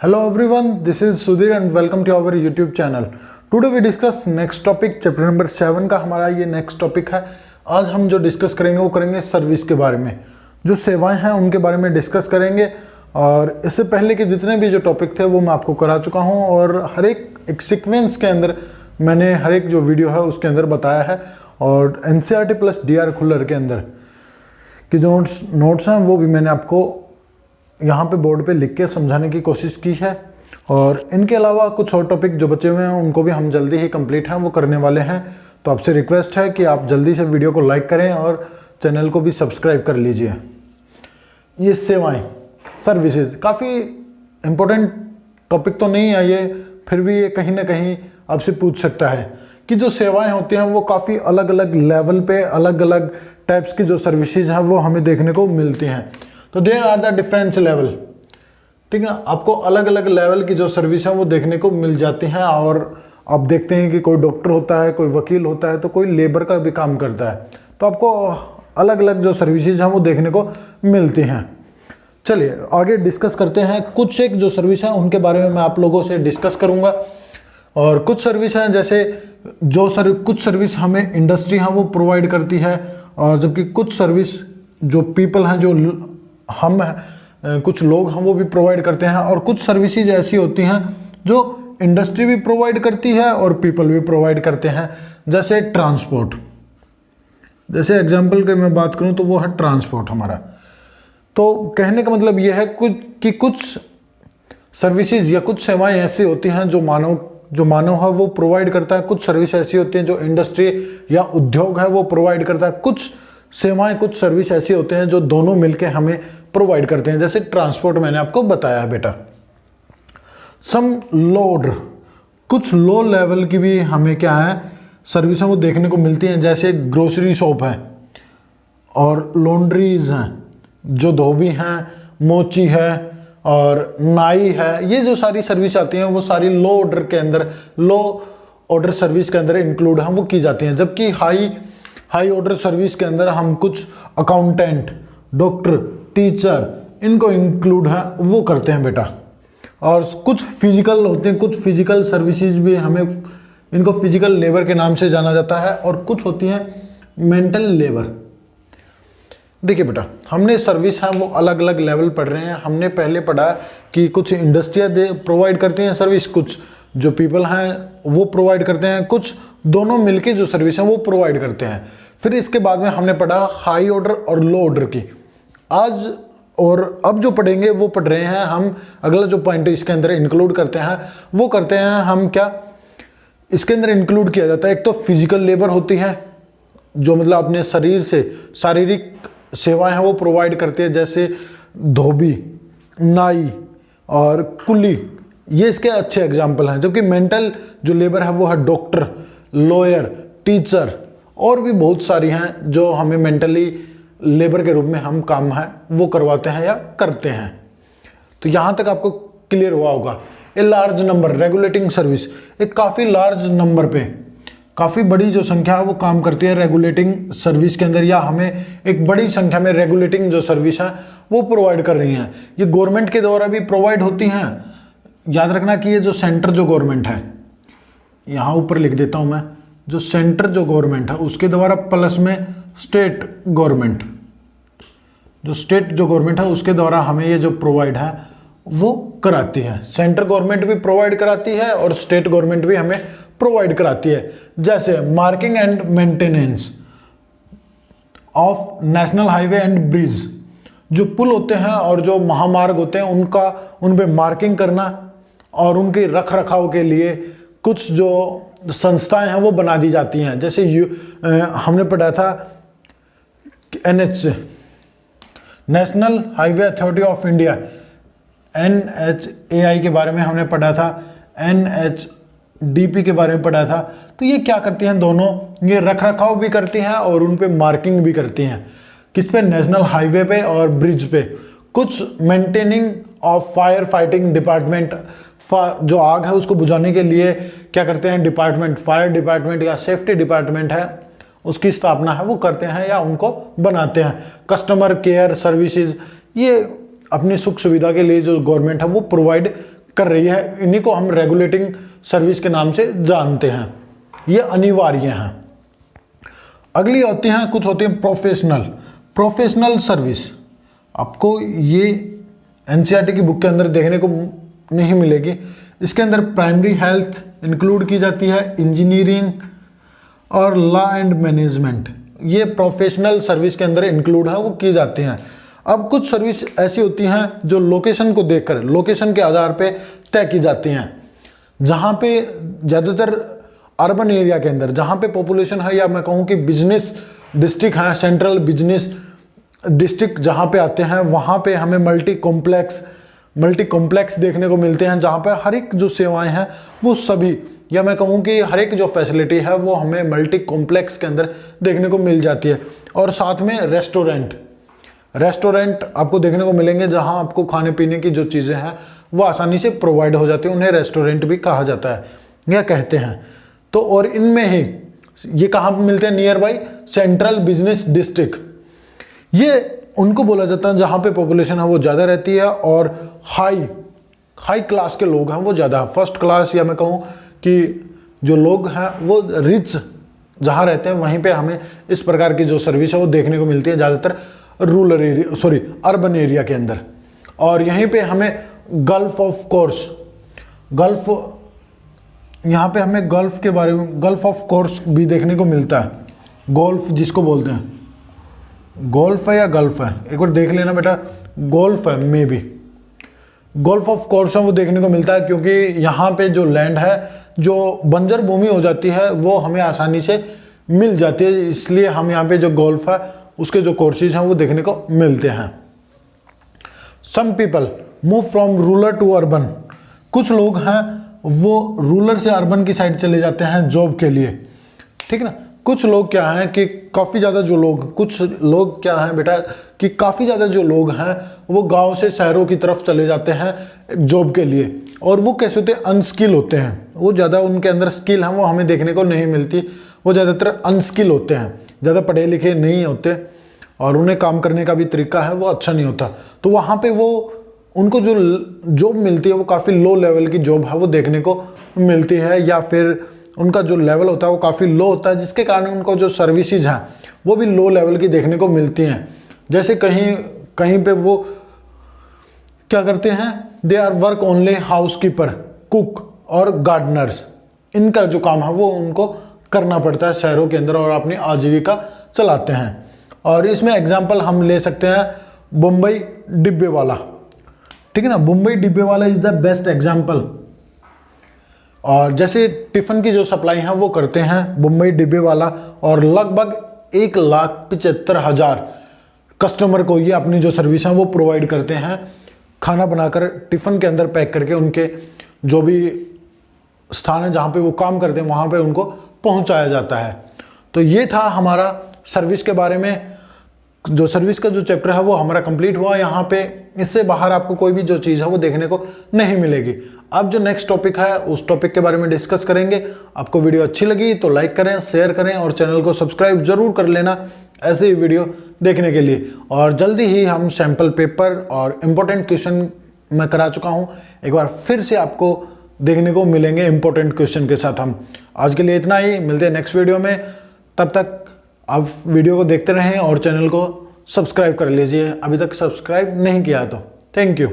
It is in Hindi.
Hello everyone, this is Sudhir and welcome to our YouTube channel. Today we discuss next topic, chapter number 7 का हमारा ये नेक्स्ट टॉपिक है। आज हम जो डिस्कस करेंगे वो करेंगे सर्विस के बारे में, जो सेवाएं हैं उनके बारे में डिस्कस करेंगे। और इससे पहले के जितने भी जो टॉपिक थे वो मैं आपको करा चुका हूँ और हर एक सीक्वेंस के अंदर मैंने हर एक जो वीडियो है उसके अंदर बताया है। और NCERT प्लस DR खुल्लर के अंदर की जो नोट्स हैं वो भी मैंने आपको यहाँ पे बोर्ड पे लिख के समझाने की कोशिश की है। और इनके अलावा कुछ और टॉपिक जो बचे हुए हैं उनको भी हम जल्दी ही कंप्लीट हैं वो करने वाले हैं। तो आपसे रिक्वेस्ट है कि आप जल्दी से वीडियो को लाइक करें और चैनल को भी सब्सक्राइब कर लीजिए। ये सेवाएं, सर्विसेज काफ़ी इम्पोर्टेंट टॉपिक तो नहीं है ये, फिर भी ये कहीं ना कहीं आपसे पूछ सकता है कि जो सेवाएं होती हैं वो काफ़ी अलग अलग लेवल पे अलग अलग टाइप्स की जो सर्विसेज हैं वो हमें देखने को मिलती हैं। तो there are the difference level, ठीक है। आपको अलग अलग लेवल की जो सर्विस है वो देखने को मिल जाती हैं। और आप देखते हैं कि कोई डॉक्टर होता है, कोई वकील होता है, तो कोई लेबर का भी काम करता है। तो आपको अलग अलग जो सर्विसेज हैं वो देखने को मिलती हैं। चलिए आगे डिस्कस करते हैं। कुछ एक जो सर्विस है उनके बारे में मैं आप लोगों से डिस्कस करूँगा। और कुछ सर्विस हैं जैसे कुछ सर्विस हमें इंडस्ट्री है वो प्रोवाइड करती है, और जबकि कुछ सर्विस जो पीपल हैं, जो हम कुछ लोग हैं वो भी प्रोवाइड करते हैं। और कुछ सर्विसेज ऐसी होती हैं जो इंडस्ट्री भी प्रोवाइड करती है और पीपल भी प्रोवाइड करते हैं, जैसे ट्रांसपोर्ट। जैसे एग्जांपल की मैं बात करूं तो वो है ट्रांसपोर्ट हमारा। तो कहने का मतलब ये है कि कुछ सर्विसेज या कुछ सेवाएं ऐसी होती हैं जो मानव है वो प्रोवाइड करता है। कुछ सर्विस ऐसी होती हैं जो इंडस्ट्री या उद्योग है वो प्रोवाइड करता है। कुछ सेवाएं, कुछ सर्विस ऐसी होते हैं जो दोनों मिलके हमें प्रोवाइड करते हैं। जैसे ट्रांसपोर्ट मैंने आपको बताया है बेटा। सम लोड, कुछ लो लेवल की भी हमें क्या है सर्विस वो देखने को मिलती हैं। जैसे ग्रोसरी शॉप है और लॉन्ड्रीज हैं, जो धोबी हैं, मोची है और नाई है। ये जो सारी सर्विस आती हैं वो सारी लो ऑर्डर सर्विस के अंदर इंक्लूड हैं, वो की जाती हैं। जबकि हाई ऑर्डर सर्विस के अंदर हम कुछ अकाउंटेंट, डॉक्टर, टीचर इनको इंक्लूड है वो करते हैं बेटा। और कुछ फिजिकल होते हैं, कुछ फिजिकल सर्विसेज भी हमें इनको फिजिकल लेबर के नाम से जाना जाता है। और कुछ होती हैं मेंटल लेबर। देखिए बेटा, हमने सर्विस है वो अलग अलग लेवल पढ़ रहे हैं। हमने पहले पढ़ा कि कुछ इंडस्ट्रियाँ प्रोवाइड करती हैं सर्विस, कुछ जो पीपल हैं वो प्रोवाइड करते हैं, कुछ दोनों मिलके जो सर्विस है वो प्रोवाइड करते हैं। फिर इसके बाद में हमने पढ़ा हाई ऑर्डर और लो ऑर्डर की। आज और अब जो पढ़ेंगे वो पढ़ रहे हैं हम, अगला जो पॉइंट इसके अंदर इंक्लूड करते हैं वो करते हैं हम क्या इसके अंदर इंक्लूड किया जाता है। एक तो फिजिकल लेबर होती है जो मतलब अपने शरीर से शारीरिक सेवाएं हैं वो प्रोवाइड करते हैं, जैसे धोबी, नाई और कुली, ये इसके अच्छे एग्जाम्पल हैं। जबकि मेंटल जो लेबर है वो है डॉक्टर, लॉयर, टीचर और भी बहुत सारी हैं जो हमें मेंटली लेबर के रूप में हम काम है वो करवाते हैं या करते हैं। तो यहाँ तक आपको क्लियर हुआ होगा। A large number regulating service, एक काफ़ी लार्ज नंबर पे काफ़ी बड़ी जो संख्या है वो काम करती है रेगुलेटिंग सर्विस के अंदर, या हमें एक बड़ी संख्या में रेगुलेटिंग जो सर्विस है वो प्रोवाइड कर रही हैं। ये गवर्नमेंट के द्वारा भी प्रोवाइड होती हैं। याद रखना कि ये जो सेंटर जो गवर्नमेंट है, यहाँ ऊपर लिख देता हूँ मैं, जो सेंटर जो गवर्नमेंट है उसके द्वारा प्लस में स्टेट गवर्नमेंट, जो स्टेट जो गवर्नमेंट है उसके द्वारा हमें ये जो प्रोवाइड है वो कराती है। सेंट्रल गवर्नमेंट भी प्रोवाइड कराती है और स्टेट गवर्नमेंट भी हमें प्रोवाइड कराती है। जैसे marking and maintenance of national highway and bridge, जो पुल होते हैं और जो महामार्ग होते हैं उन पे मार्किंग करना और उनके रख रखाव के लिए कुछ जो संस्थाएं हैं वो बना दी जाती हैं। जैसे हमने पढ़ा था NHA, national highway authority of India, NHAI के बारे में हमने पढ़ा था, NHDP के बारे में पढ़ा था। तो ये क्या करती हैं दोनों, ये रख रखाव भी करती हैं और उन पे मार्किंग भी करती हैं। किस पे? नेशनल हाईवे पे और ब्रिज पे। कुछ maintaining of fire fighting department, जो आग है उसको बुझाने के लिए क्या करते हैं डिपार्टमेंट, फायर डिपार्टमेंट या सेफ्टी डिपार्टमेंट है उसकी स्थापना है वो करते हैं या उनको बनाते हैं। कस्टमर केयर सर्विसेज, ये अपनी सुख सुविधा के लिए जो गवर्नमेंट है वो प्रोवाइड कर रही है, इन्हीं को हम रेगुलेटिंग सर्विस के नाम से जानते हैं। ये अनिवार्य हैं। अगली होती हैं, कुछ होती हैं प्रोफेशनल सर्विस। आपको ये एनसीईआरटी की बुक के अंदर देखने को नहीं मिलेगी। इसके अंदर प्राइमरी हेल्थ इंक्लूड की जाती है, इंजीनियरिंग और लॉ एंड मैनेजमेंट, ये प्रोफेशनल सर्विस के अंदर इंक्लूड है, वो की जाती हैं। अब कुछ सर्विस ऐसी होती हैं जो लोकेशन को देखकर, लोकेशन के आधार पे तय की जाती हैं। जहाँ पे ज़्यादातर अर्बन एरिया के अंदर जहाँ पे पॉपुलेशन है, या मैं कहूँ कि बिजनेस डिस्ट्रिक्ट हैं, सेंट्रल बिजनेस डिस्ट्रिक्ट जहाँ पे आते हैं, वहाँ पे हमें मल्टी कॉम्प्लेक्स देखने को मिलते हैं, जहाँ पर हर एक जो सेवाएं हैं वो सभी, या मैं कहूँ कि हर एक जो फैसिलिटी है वो हमें मल्टी कॉम्प्लेक्स के अंदर देखने को मिल जाती है। और साथ में रेस्टोरेंट आपको देखने को मिलेंगे, जहाँ आपको खाने पीने की जो चीज़ें हैं वो आसानी से प्रोवाइड हो जाती है, उन्हें रेस्टोरेंट भी कहा जाता है या कहते हैं। तो और इनमें ही ये कहाँ पर मिलते हैं, near by central business district, ये उनको बोला जाता है जहाँ पे पॉपुलेशन है वो ज़्यादा रहती है और हाई क्लास के लोग हैं वो ज़्यादा, फर्स्ट क्लास, या मैं कहूँ कि जो लोग हैं वो रिच जहाँ रहते हैं, वहीं पे हमें इस प्रकार की जो सर्विस है वो देखने को मिलती है, ज़्यादातर अर्बन एरिया के अंदर। और यहीं पे हमें यहाँ पे हमें गल्फ के बारे में, गल्फ ऑफ कोर्स भी देखने को मिलता है। गोल्फ जिसको बोलते हैं, गोल्फ है या गल्फ है, एक बार देख लेना बेटा, गोल्फ है may be, golf of course वो देखने को मिलता है, क्योंकि यहाँ पे जो लैंड है, जो बंजर भूमि हो जाती है, वो हमें आसानी से मिल जाती है, इसलिए हम यहाँ पे जो गोल्फ है उसके जो कोर्सेज हैं वो देखने को मिलते हैं। Some people move from rural to urban, कुछ लोग हैं वो रूरल से अर्बन की साइड चले जाते हैं जॉब के लिए, ठीक है ना। कुछ लोग क्या हैं कि काफ़ी ज़्यादा जो लोग, कुछ लोग क्या हैं बेटा कि काफ़ी ज़्यादा जो लोग हैं वो गांव से शहरों की तरफ चले जाते हैं जॉब के लिए, और वो कैसे होते हैं, अनस्किल होते हैं, वो ज़्यादा उनके अंदर स्किल है वो हमें देखने को नहीं मिलती, वो ज़्यादातर अनस्किल होते हैं, ज़्यादा पढ़े लिखे नहीं होते, और उन्हें काम करने का भी तरीका है वो अच्छा नहीं होता। तो वहाँ पर वो उनको जो जॉब मिलती है वो काफ़ी लो लेवल की जॉब है वो देखने को मिलती है, या फिर उनका जो लेवल होता है वो काफ़ी लो होता है, जिसके कारण उनको जो सर्विसेज हैं वो भी लो लेवल की देखने को मिलती हैं। जैसे कहीं पे वो क्या करते हैं, they are work only housekeeper, cook और गार्डनर्स, इनका जो काम है वो उनको करना पड़ता है शहरों के अंदर, और अपनी आजीविका चलाते हैं। और इसमें एग्जाम्पल हम ले सकते हैं बम्बई डिब्बे वाला, ठीक है ना, बम्बई डिब्बे वाला इज द बेस्ट एग्जाम्पल। और जैसे टिफ़िन की जो सप्लाई है वो करते हैं बम्बई डिब्बे वाला, और लगभग 1,75,000 कस्टमर को ये अपनी जो सर्विस है वो प्रोवाइड करते हैं, खाना बनाकर टिफ़िन के अंदर पैक करके उनके जो भी स्थान है जहाँ पे वो काम करते हैं वहाँ पे उनको पहुँचाया जाता है। तो ये था हमारा सर्विस के बारे में, जो सर्विस का जो चैप्टर है वो हमारा कंप्लीट हुआ। यहाँ पे इससे बाहर आपको कोई भी जो चीज़ है वो देखने को नहीं मिलेगी। अब जो नेक्स्ट टॉपिक है उस टॉपिक के बारे में डिस्कस करेंगे। आपको वीडियो अच्छी लगी तो लाइक करें, शेयर करें और चैनल को सब्सक्राइब जरूर कर लेना ऐसे ही वीडियो देखने के लिए। और जल्दी ही हम सैम्पल पेपर और इम्पोर्टेंट क्वेश्चन मैं करा चुका हूँ, एक बार फिर से आपको देखने को मिलेंगे इम्पोर्टेंट क्वेश्चन के साथ। हम आज के लिए इतना ही, मिलते हैं नेक्स्ट वीडियो में। तब तक आप वीडियो को देखते रहें और चैनल को सब्सक्राइब कर लीजिए, अभी तक सब्सक्राइब नहीं किया तो। Thank you.